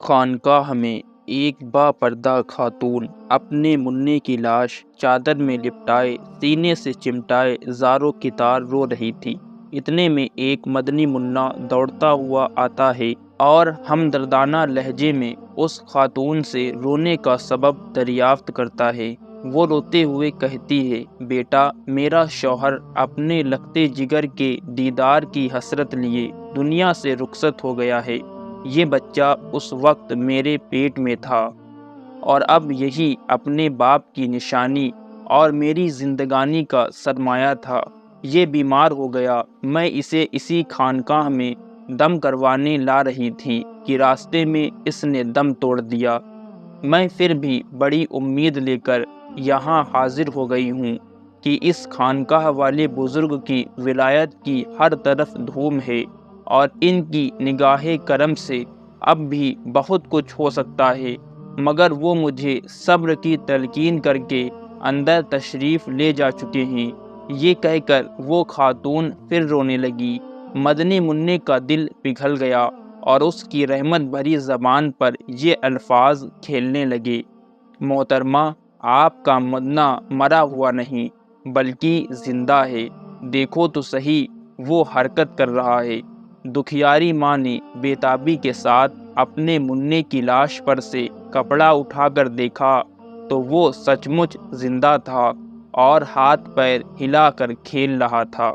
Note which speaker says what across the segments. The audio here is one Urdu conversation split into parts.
Speaker 1: خانقاہ میں ایک با پردہ خاتون اپنے منع کی لاش چادر میں لپٹائے سینے سے چمٹائے زاروں کی تار رو رہی تھی۔ اتنے میں ایک مدنی منا دوڑتا ہوا آتا ہے اور ہمدردانہ لہجے میں اس خاتون سے رونے کا سبب دریافت کرتا ہے۔ وہ روتے ہوئے کہتی ہے، بیٹا، میرا شوہر اپنے لگتے جگر کے دیدار کی حسرت لیے دنیا سے رخصت ہو گیا ہے۔ یہ بچہ اس وقت میرے پیٹ میں تھا اور اب یہی اپنے باپ کی نشانی اور میری زندگانی کا سرمایہ تھا۔ یہ بیمار ہو گیا، میں اسے اسی خانقاہ میں دم کروانے لا رہی تھی کہ راستے میں اس نے دم توڑ دیا۔ میں پھر بھی بڑی امید لے کر یہاں حاضر ہو گئی ہوں کہ اس خانقاہ والے بزرگ کی ولایت کی ہر طرف دھوم ہے اور ان کی نگاہ کرم سے اب بھی بہت کچھ ہو سکتا ہے، مگر وہ مجھے صبر کی تلقین کر کے اندر تشریف لے جا چکے ہیں۔ یہ کہہ کر وہ خاتون پھر رونے لگی۔ مدنی منع کا دل پگھل گیا اور اس کی رحمت بھری زبان پر یہ الفاظ کھیلنے لگے، محترمہ، آپ کا مدنہ مرا ہوا نہیں بلکہ زندہ ہے، دیکھو تو صحیح، وہ حرکت کر رہا ہے۔ دکھیاری ماں نے بے تابی کے ساتھ اپنے منع کی لاش پر سے کپڑا اٹھا کر دیکھا تو وہ سچ مچ زندہ تھا اور ہاتھ پیر ہلا کر کھیل رہا تھا۔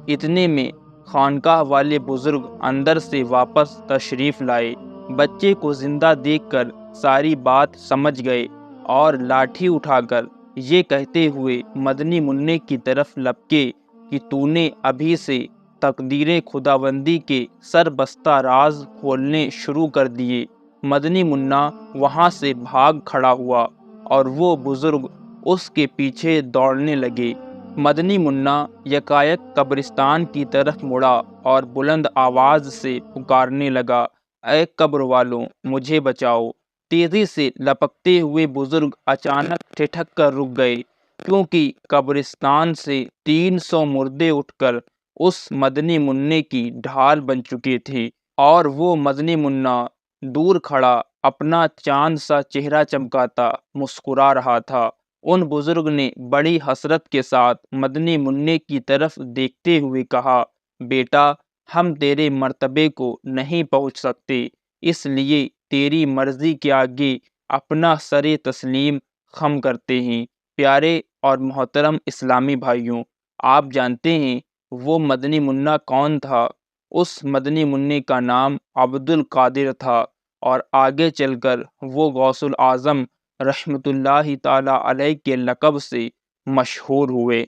Speaker 1: اتنے میں خانقاہ والے بزرگ اندر سے واپس تشریف لائے۔ بچے کو زندہ دیکھ کر ساری بات سمجھ گئے اور لاٹھی اٹھا کر یہ کہتے ہوئے مدنی منع کی طرف لپکے کہ تو نے ابھی سے تقدیر خداوندی کے سربستہ راز کھولنے شروع کر دیے۔ مدنی منا وہاں سے بھاگ کھڑا ہوا اور وہ بزرگ اس کے پیچھے دوڑنے لگے۔ مدنی منا یکایک قبرستان کی طرف مڑا اور بلند آواز سے پکارنے لگا، اے قبر والوں، مجھے بچاؤ۔ تیزی سے لپکتے ہوئے بزرگ اچانک ٹھٹک کر رک گئے، کیونکہ قبرستان سے 300 مردے اٹھ کر اس مدنی منع کی ڈھال بن چکے تھے اور وہ مدنی منا دور کھڑا اپنا چاند سا چہرہ چمکاتا مسکرا رہا تھا۔ ان بزرگ نے بڑی حسرت کے ساتھ مدنی منع کی طرف دیکھتے ہوئے کہا، بیٹا، ہم تیرے مرتبے کو نہیں پہنچ سکتے، اس لیے تیری مرضی کے آگے اپنا سر تسلیم خم کرتے ہیں۔ پیارے اور محترم اسلامی بھائیوں، آپ جانتے ہیں وہ مدنی منا کون تھا؟ اس مدنی منع کا نام عبد القادر تھا اور آگے چل کر وہ غوث الاعظم رحمۃ اللہ تعالی علیہ کے لقب سے مشہور ہوئے۔